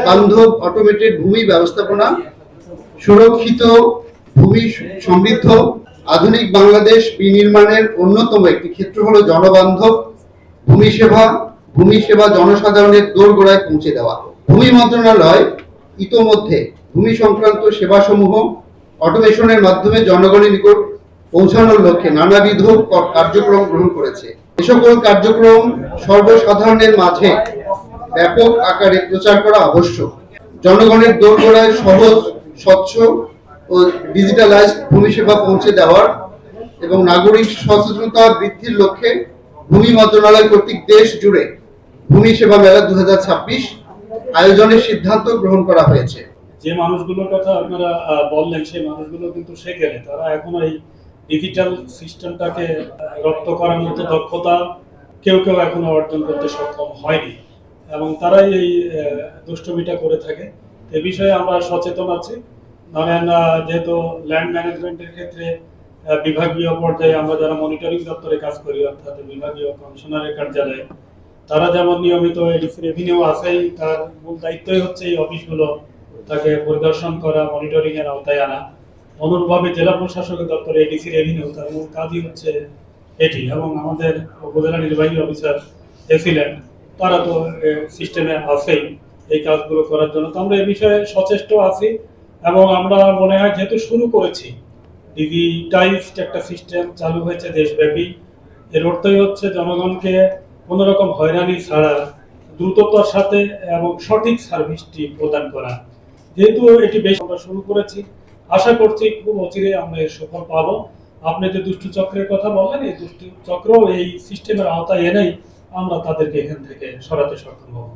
বান্ধব অটোমেটেড ভূমি ব্যবস্থাপনা, সুরক্ষিত ভূমি সমৃদ্ধ আধুনিক বাংলাদেশ বিনির্মাণের অন্যতম একটি ক্ষেত্র হলো জনবান্ধব ভূমি সেবা। ভূমি সেবা জনসাধারণের দোরগোড়ায় পৌঁছে দেওয়া। ভূমি মন্ত্রণালয় ইতোমধ্যে ভূমি সংক্রান্ত সেবাসমূহ অটোমেশনের মাধ্যমে জনগণের নিকট পৌঁছানোর লক্ষ্যে নানাবিধ কার্যক্রম গ্রহণ করেছে। এ সকল কার্যক্রম সর্বসাধারণের মাঝে ব্যাপক আকারে প্রচার করা আবশ্যক। জনগণের দোরগোড়ায় সহজ, স্বচ্ছ ও ডিজিটালাইজড ভূমি সেবা পৌঁছে দেওয়ার এবং নাগরিক সচেতনতা বৃদ্ধির লক্ষ্যে ভূমি মন্ত্রণালয় কর্তৃক দেশ জুড়ে ভূমি সেবা মেলা 2026 আয়োজনের সিদ্ধান্ত গ্রহণ করা হয়েছে। যে মানুষগুলোর কথা আপনারা বললেন, সেই মানুষগুলো কিন্তু সেখানে তারা এখনো এই ডিজিটাল সিস্টেমটাকে রপ্ত করার মতো দক্ষতা কেউ কেউ এখনো অর্জন করতে সক্ষম হয়নি, এবং তারাই এই দুষ্টমিটা করে থাকে। এ বিষয়ে আমরা সচেতন আছি। ধরেন যেহেতু ল্যান্ড ম্যানেজমেন্টের ক্ষেত্রে বিভাগীয় পর্যায়ে আমরা যারা মনিটরিং দপ্তরে কাজ করি, অর্থাৎ বিভাগীয় কমিশনারের কার্যালয়ে, তারা যেমন নিয়মিত এডিসি রেভিনিউ আছেই, তার মূল দায়িত্বই হচ্ছে এই অফিসগুলো তাকে পরিদর্শন করা, মনিটরিং এর আওতায় আনা। অনুরূপভাবে জেলা প্রশাসকের দপ্তরে এডিসি রেভিনিউ, তার মূল কাজই হচ্ছে এটি, এবং আমাদের উপজেলা নির্বাহী অফিসার এসিল্যান্ড, তারা তো সিস্টেমে আছেই এই কাজগুলো করার জন্য। তো আমরা এই বিষয়ে সচেষ্ট আছি, এবং আমরা মনে হয় যেহেতু শুরু করেছি, ডিজিটাইজড একটা সিস্টেম চালু হয়েছে দেশব্যাপী, এর অর্থই হচ্ছে জনগণকে কোনো রকম হয়রানি ছাড়া দ্রুততার সাথে এবং সঠিক সার্ভিসটি প্রদান করা। যেহেতু এটি বেশ আমরা শুরু করেছি, আশা করছি খুব অচিরে আমরা এর সুফল পাবো। আপনি যে দুষ্টু চক্রের কথা বললেন, এই দুষ্টু চক্র এই সিস্টেমের আওতায় এনেই আমরা তাদেরকে এখান থেকে সরাতে সক্ষম হব।